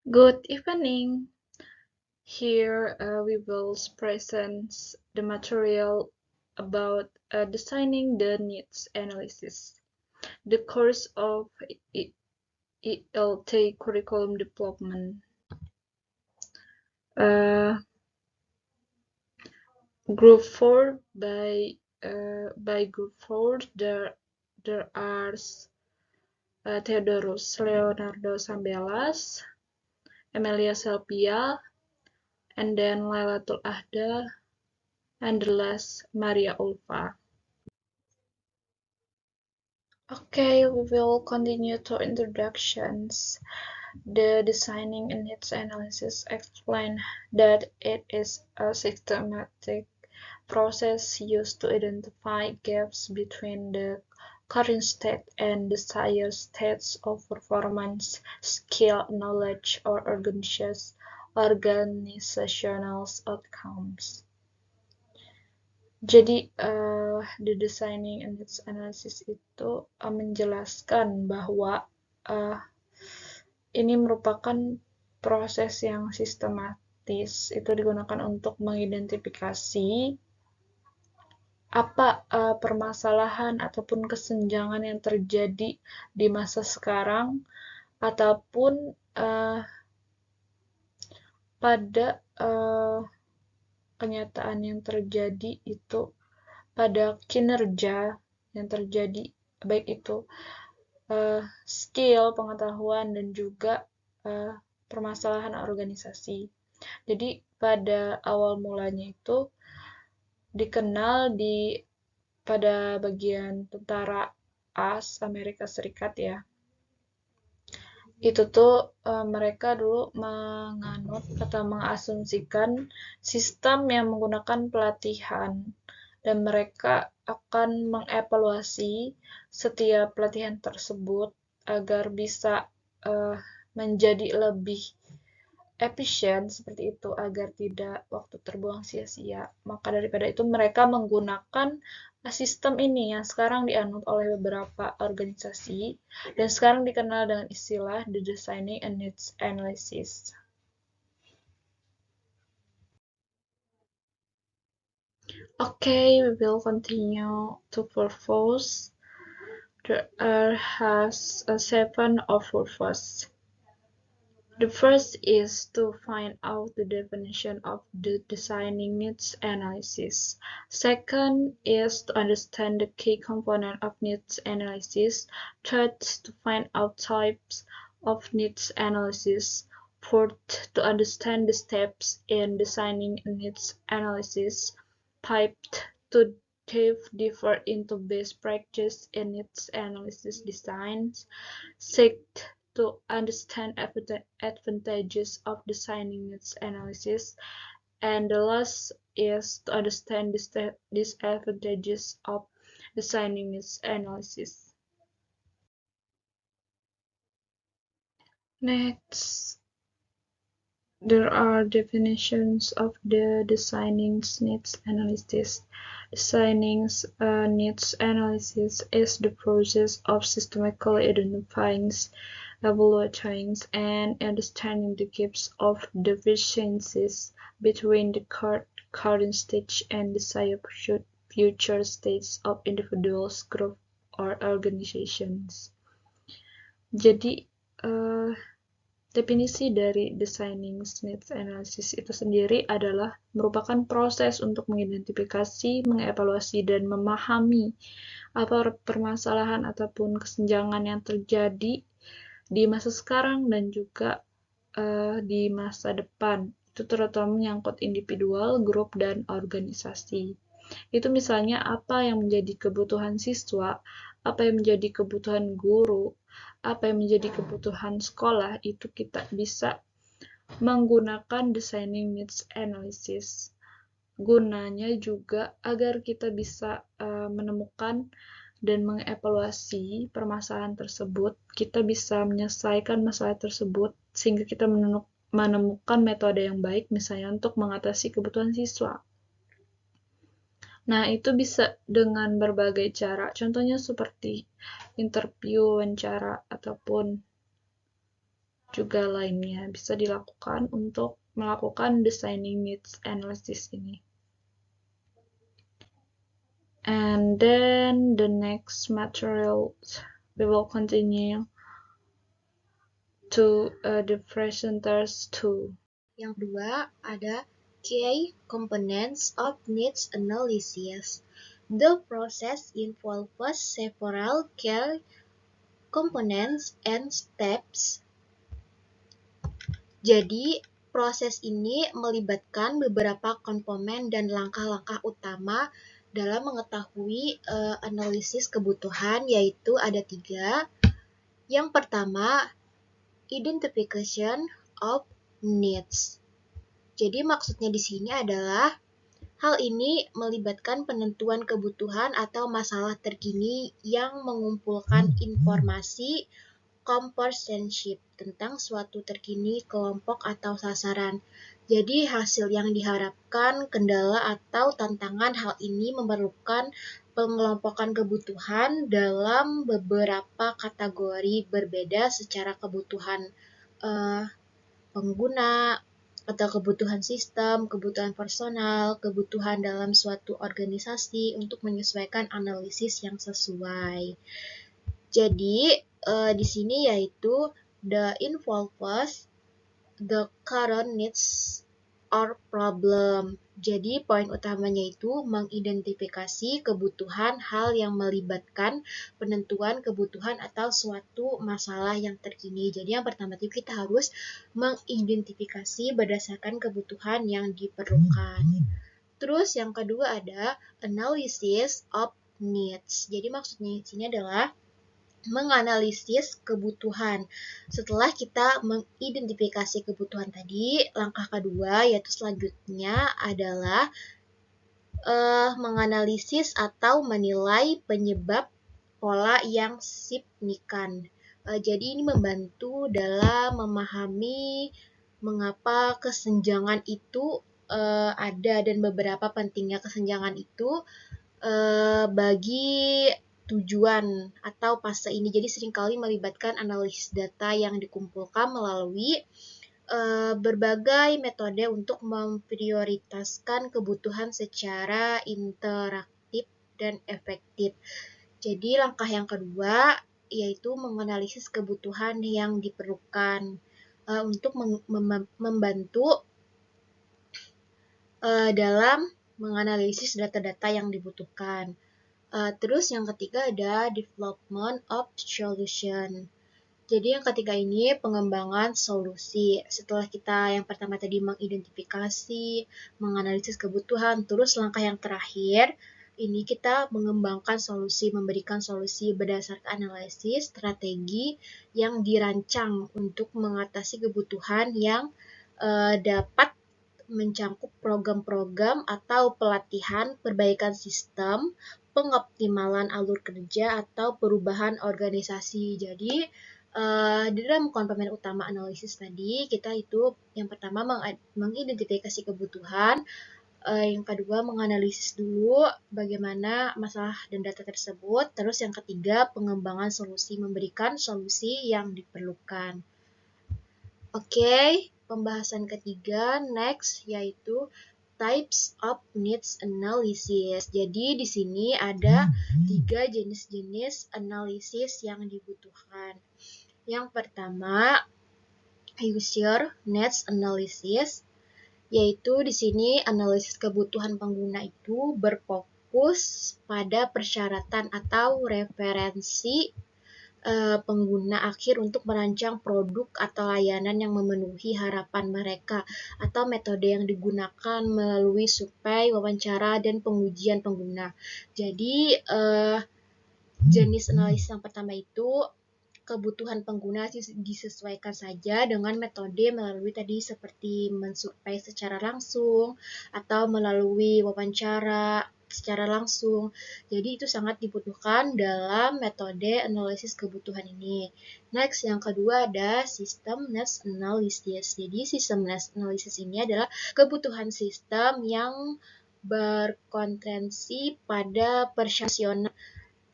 Good evening. Here we will present the material about designing the needs analysis. The course of ELT curriculum development. Group 4 by Group 4 there are Theodorus Leonardo Sambelas, Emilia Selpia, and then Lailatul Ahda, and the last Maria Ulfa. Okay, we will continue to introductions. The designing and needs analysis explain that it is a systematic process used to identify gaps between the current state and desired states of performance, skill, knowledge, or organizational outcomes. Jadi, the designing and needs analysis itu menjelaskan bahwa ini merupakan proses yang sistematis. Itu digunakan untuk mengidentifikasi apa permasalahan ataupun kesenjangan yang terjadi di masa sekarang ataupun pada kenyataan yang terjadi itu pada kinerja yang terjadi, baik itu skill, pengetahuan, dan juga permasalahan organisasi. Jadi pada awal mulanya itu dikenal pada bagian tentara AS Amerika Serikat ya. Itu tuh mereka dulu menganut atau mengasumsikan sistem yang menggunakan pelatihan, dan mereka akan mengevaluasi setiap pelatihan tersebut agar bisa menjadi lebih efisien seperti itu, agar tidak waktu terbuang sia-sia. Maka daripada itu mereka menggunakan sistem ini yang sekarang dianut oleh beberapa organisasi dan sekarang dikenal dengan istilah the designing and needs analysis. Okay, we will continue to purpose. There has 7 of purpose. The first is to find out the definition of the designing needs analysis. Second is to understand the key component of needs analysis. Third, to find out types of needs analysis. Fourth, to understand the steps in designing a needs analysis. Fifth, to dive deeper into best practice in needs analysis designs. Sixth, to understand advantages of designing needs analysis, and the last is to understand the disadvantages of designing needs analysis. Next, there are definitions of the designing needs analysis. Designing needs analysis is the process of systematically identifying, evaluating, and understanding the gaps of deficiencies between the current stage and desired future states of individuals, groups, or organizations. Jadi, definisi dari designing needs analysis itu sendiri adalah merupakan proses untuk mengidentifikasi, mengevaluasi, dan memahami apa permasalahan ataupun kesenjangan yang terjadi di masa sekarang dan juga di masa depan. Itu terutama menyangkut individual, grup, dan organisasi. Itu misalnya apa yang menjadi kebutuhan siswa, apa yang menjadi kebutuhan guru, apa yang menjadi kebutuhan sekolah, itu kita bisa menggunakan designing needs analysis. Gunanya juga agar kita bisa menemukan dan mengevaluasi permasalahan tersebut, kita bisa menyelesaikan masalah tersebut sehingga kita menemukan metode yang baik misalnya untuk mengatasi kebutuhan siswa. Nah, itu bisa dengan berbagai cara. Contohnya seperti interview, wawancara, ataupun juga lainnya bisa dilakukan untuk melakukan designing needs analysis ini. And then the next material we will continue to the presenters too. Yang kedua ada key components of needs analysis. The process involves several key components and steps. Jadi, proses ini melibatkan beberapa komponen dan langkah-langkah utama dalam mengetahui analisis kebutuhan, yaitu ada 3. Yang pertama, identification of needs. Jadi maksudnya di sini adalah hal ini melibatkan penentuan kebutuhan atau masalah terkini yang mengumpulkan informasi comprehensive tentang suatu terkini kelompok atau sasaran. Jadi hasil yang diharapkan, kendala atau tantangan hal ini memerlukan pengelompokan kebutuhan dalam beberapa kategori berbeda secara kebutuhan pengguna atau kebutuhan sistem, kebutuhan personal, kebutuhan dalam suatu organisasi untuk menyesuaikan analisis yang sesuai. Jadi di sini yaitu the involves the current needs or problem. Jadi poin utamanya itu mengidentifikasi kebutuhan hal yang melibatkan penentuan kebutuhan atau suatu masalah yang terkini. Jadi yang pertama itu kita harus mengidentifikasi berdasarkan kebutuhan yang diperlukan. Terus yang kedua ada analysis of needs. Jadi maksudnya di sini adalah menganalisis kebutuhan. Setelah kita mengidentifikasi kebutuhan tadi, langkah kedua yaitu selanjutnya adalah menganalisis atau menilai penyebab pola yang signifikan. Jadi ini membantu dalam memahami mengapa kesenjangan itu ada dan beberapa pentingnya kesenjangan itu bagi tujuan atau fase ini. Jadi seringkali melibatkan analisis data yang dikumpulkan melalui berbagai metode untuk memprioritaskan kebutuhan secara interaktif dan efektif. Jadi langkah yang kedua yaitu menganalisis kebutuhan yang diperlukan untuk membantu dalam menganalisis data-data yang dibutuhkan. Terus yang ketiga ada development of solution. Jadi yang ketiga ini pengembangan solusi. Setelah kita yang pertama tadi mengidentifikasi, menganalisis kebutuhan, terus langkah yang terakhir ini kita mengembangkan solusi, memberikan solusi berdasarkan analisis strategi yang dirancang untuk mengatasi kebutuhan yang dapat mencangkup program-program atau pelatihan, perbaikan sistem, pengoptimalan alur kerja atau perubahan organisasi. Jadi di dalam komponen utama analisis tadi kita itu yang pertama mengidentifikasi kebutuhan, yang kedua menganalisis dulu bagaimana masalah dan data tersebut, terus yang ketiga pengembangan solusi, memberikan solusi yang diperlukan. Oke, pembahasan ketiga next yaitu types of needs analysis. Jadi di sini ada 3 jenis-jenis analisis yang dibutuhkan. Yang pertama, user needs analysis, yaitu di sini analisis kebutuhan pengguna itu berfokus pada persyaratan atau referensi pengguna akhir untuk merancang produk atau layanan yang memenuhi harapan mereka, atau metode yang digunakan melalui survei, wawancara, dan pengujian pengguna. Jadi jenis analisis yang pertama itu kebutuhan pengguna disesuaikan saja dengan metode melalui tadi seperti mensurvei secara langsung atau melalui wawancara secara langsung. Jadi itu sangat dibutuhkan dalam metode analisis kebutuhan ini. Next, yang kedua ada system needs analysis. Jadi system needs analysis ini adalah kebutuhan sistem yang berkonsentrasi pada persyaratan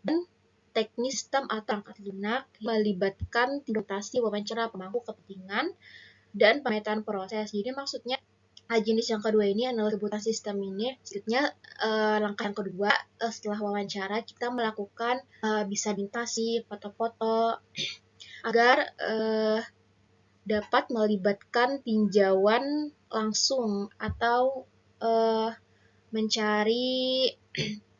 dan teknis sistem atau perangkat lunak melibatkan implementasi wawancara pemangku kepentingan dan pemetaan proses. Jadi maksudnya jenis yang kedua ini analisis kebutuhan sistem ini. Selanjutnya langkah yang kedua setelah wawancara kita melakukan bisa implementasi foto-foto agar dapat melibatkan tinjauan langsung atau mencari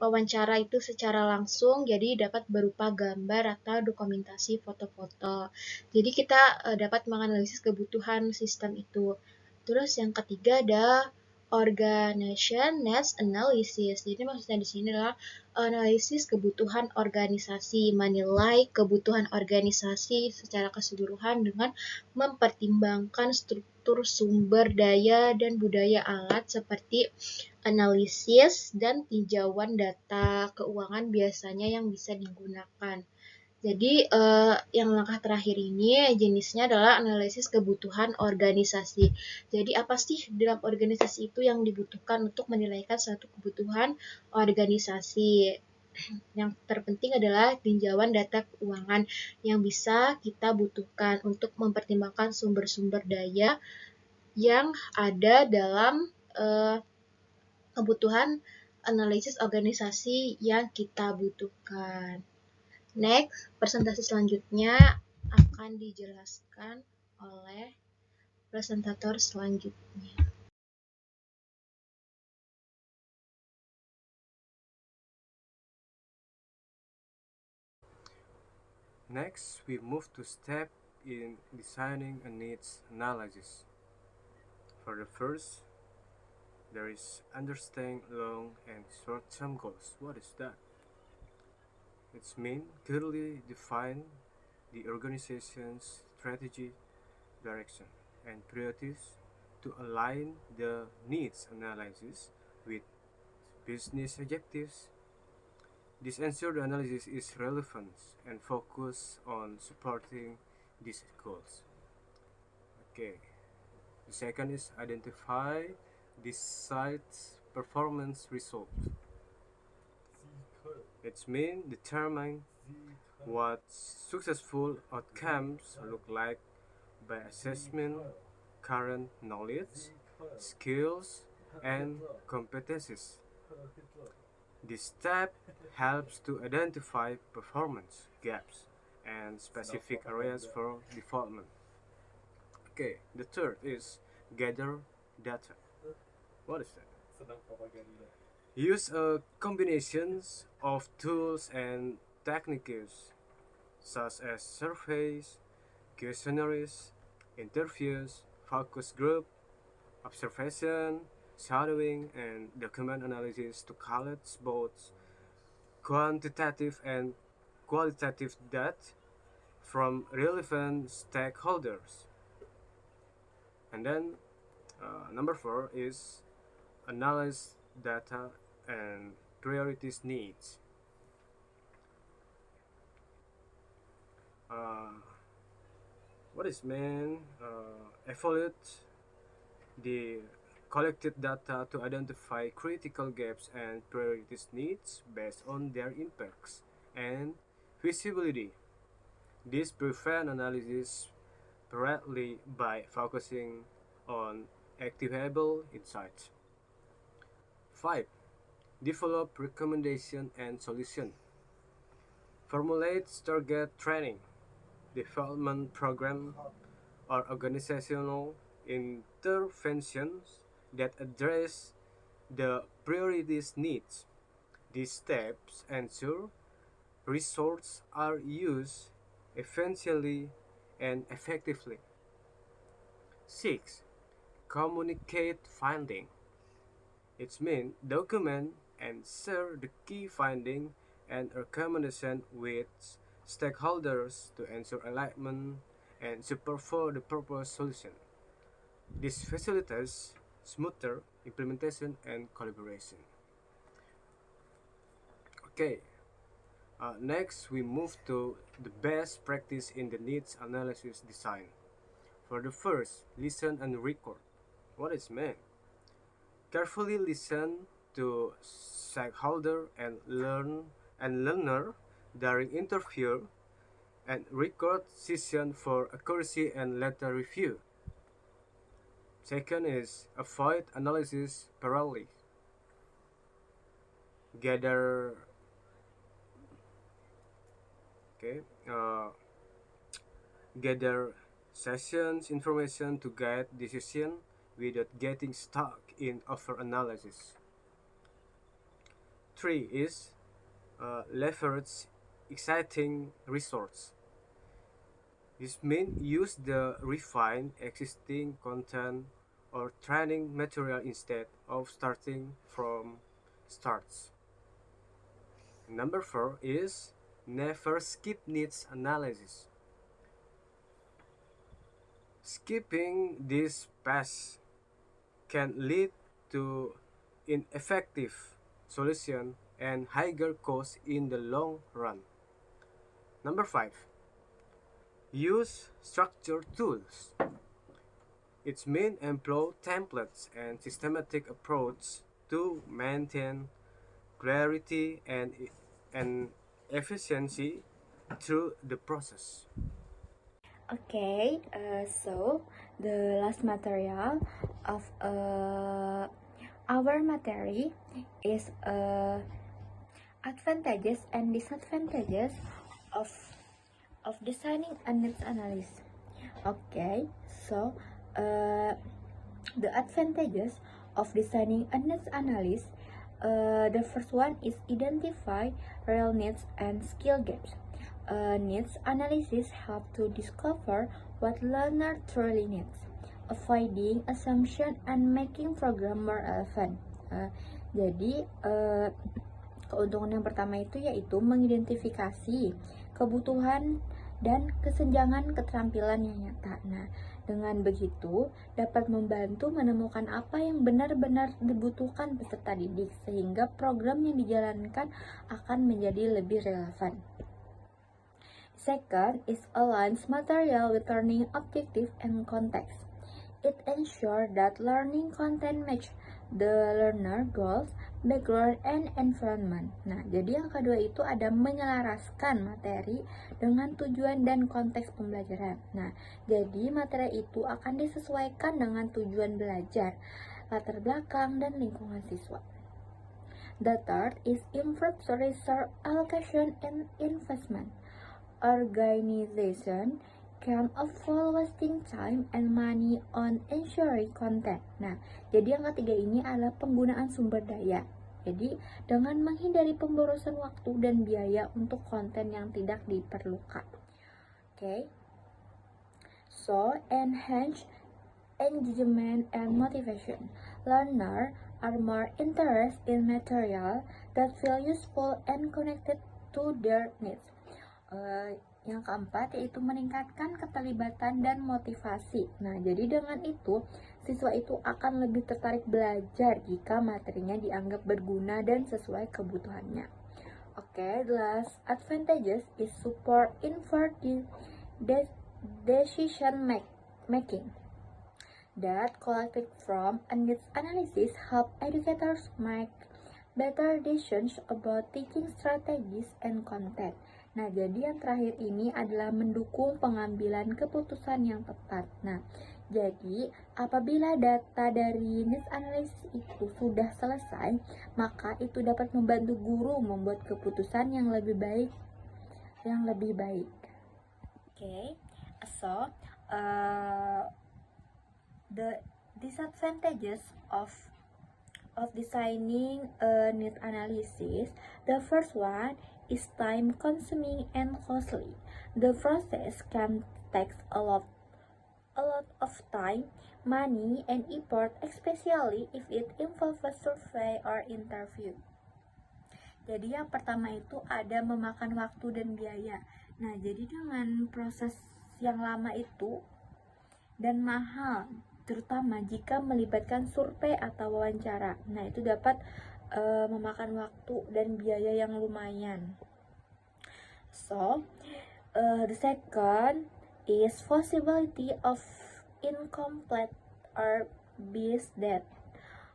wawancara itu secara langsung, jadi dapat berupa gambar atau dokumentasi foto-foto. Jadi kita dapat menganalisis kebutuhan sistem itu. Terus yang ketiga ada organization needs analysis. Jadi maksudnya di sini adalah analisis kebutuhan organisasi, menilai kebutuhan organisasi secara keseluruhan dengan mempertimbangkan struktur sumber daya dan budaya alat seperti analisis dan tinjauan data keuangan biasanya yang bisa digunakan. Jadi yang langkah terakhir ini jenisnya adalah analisis kebutuhan organisasi. Jadi apa sih dalam organisasi itu yang dibutuhkan untuk menilaikan suatu kebutuhan organisasi? Yang terpenting adalah tinjauan data keuangan yang bisa kita butuhkan untuk mempertimbangkan sumber-sumber daya yang ada dalam kebutuhan analisis organisasi yang kita butuhkan. Next, presentasi selanjutnya akan dijelaskan oleh presentator selanjutnya. Next, we move to step in designing a needs analysis. For the first, there is understanding long and short-term goals. What is that? It's mean clearly define the organization's strategy, direction, and priorities to align the needs analysis with business objectives. This ensures the analysis is relevant and focus on supporting these goals. Okay. The second is identify the site's performance result. It means determine what successful outcomes look like by assessment current knowledge, skills, and competencies. This step helps to identify performance gaps and specific areas for development. Okay, the third is gather data. What is that? Use a combinations of tools and techniques such as surveys, questionnaires, interviews, focus group, observation, shadowing, and document analysis to collect both quantitative and qualitative data from relevant stakeholders. And then number 4 is analyze data and priorities needs. What is mean? Evaluate the collected data to identify critical gaps and priorities needs based on their impacts and feasibility. This prevent analysis directly by focusing on activable insights. 5. Develop recommendation and solution. Formulate target training, development program, or organizational interventions that address the priorities needs. These steps ensure resources are used efficiently and effectively. 6. Communicate finding. It means document and share the key finding and recommendation with stakeholders to ensure alignment and support for the proposed solution. This facilitates smoother implementation and collaboration. Okay, next we move to the best practice in the needs analysis design. For the first, listen and record. What is meant? Carefully listen to stakeholder and learner during interview, and record session for accuracy and later review. Second is avoid analysis paralysis. Gather okay, uh, gather sessions information to guide decision without getting stuck in over-analysis. Three is leverage exciting resources. This means use the refined existing content or training material instead of starting from starts. Number four is never skip needs analysis. Skipping this pass can lead to ineffective solution and higher cost in the long run. Number five, use structured tools. Its main employ templates and systematic approach to maintain clarity and efficiency through the process. Okay, so the last material of our material is advantages and disadvantages of designing a needs analysis. Okay, so the advantages of designing a needs analysis. The first one is identify real needs and skill gaps. Needs analysis help to discover what learner truly needs, avoiding assumption and making program more relevant. Jadi keuntungan yang pertama itu yaitu mengidentifikasi kebutuhan dan kesenjangan keterampilan yang nyata. Nah, dengan begitu dapat membantu menemukan apa yang benar-benar dibutuhkan peserta didik sehingga program yang dijalankan akan menjadi lebih relevan. Second is aligns material with learning objective and context. It ensures that learning content match the learner goals, background, and environment. Nah, jadi yang kedua itu ada menyelaraskan materi dengan tujuan dan konteks pembelajaran. Nah, jadi materi itu akan disesuaikan dengan tujuan belajar, latar belakang, dan lingkungan siswa. The third is improve resource allocation and investment. Organization can avoid wasting time and money on ensuring content. Nah, jadi yang ketiga ini adalah penggunaan sumber daya. Jadi, dengan menghindari pemborosan waktu dan biaya untuk konten yang tidak diperlukan. Okay. So, enhance engagement and motivation. Learner are more interested in material that feel useful and connected to their needs. Yang keempat yaitu meningkatkan keterlibatan dan motivasi. Nah, jadi dengan itu siswa itu akan lebih tertarik belajar jika materinya dianggap berguna dan sesuai kebutuhannya. Okay, the last advantages is support informed decision making. That collected from a needs analysis help educators make better decisions about teaching strategies and content. Nah, jadi yang terakhir ini adalah mendukung pengambilan keputusan yang tepat. Nah, jadi apabila data dari needs analysis itu sudah selesai, maka itu dapat membantu guru membuat keputusan yang lebih baik. Okay, so the disadvantages of designing a need analysis. The first one is time consuming and costly. The process can take a lot of time, money, and effort, especially if it involves a survey or interview. Jadi yang pertama itu ada memakan waktu dan biaya. Nah, jadi dengan proses yang lama itu dan mahal, terutama jika melibatkan survei atau wawancara. Nah, itu dapat memakan waktu dan biaya yang lumayan. So, the second is possibility of incomplete or biased data.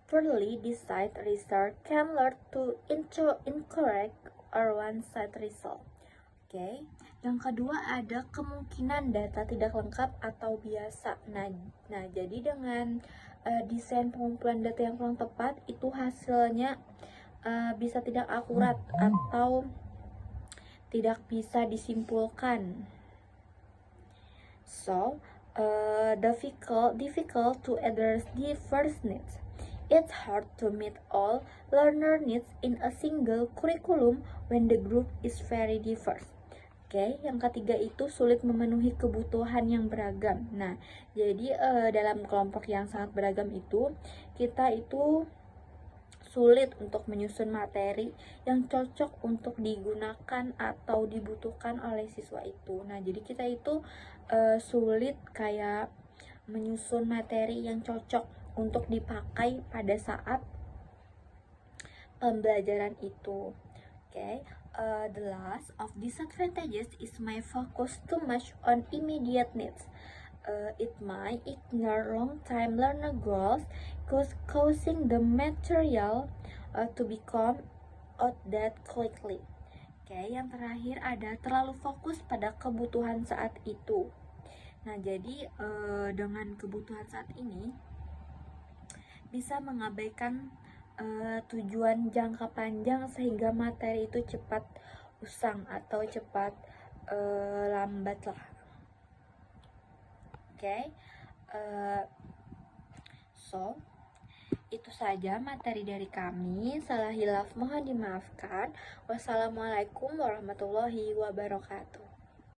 Poorly designed research can lead to incorrect or one-sided result. Oke. Yang kedua ada kemungkinan data tidak lengkap atau biasa. Nah jadi dengan desain pengumpulan data yang kurang tepat itu hasilnya bisa tidak akurat atau tidak bisa disimpulkan. So, difficult to address diverse needs. It's hard to meet all learner needs in a single curriculum when the group is very diverse. Oke, yang ketiga itu sulit memenuhi kebutuhan yang beragam. Nah, jadi dalam kelompok yang sangat beragam itu, kita itu sulit untuk menyusun materi yang cocok untuk digunakan atau dibutuhkan oleh siswa itu. Nah, jadi kita itu sulit kayak menyusun materi yang cocok untuk dipakai pada saat pembelajaran itu. Okay. The last of disadvantages is my focus too much on immediate needs. It might ignore long-time learner goals, causing the material to become outdated quickly. Oke, yang terakhir ada terlalu fokus pada kebutuhan saat itu. Nah, jadi dengan kebutuhan saat ini bisa mengabaikan tujuan jangka panjang sehingga materi itu cepat usang atau cepat lambat lah. Oke. So itu saja materi dari kami. Salah hilaf mohon dimaafkan. Wassalamualaikum warahmatullahi wabarakatuh.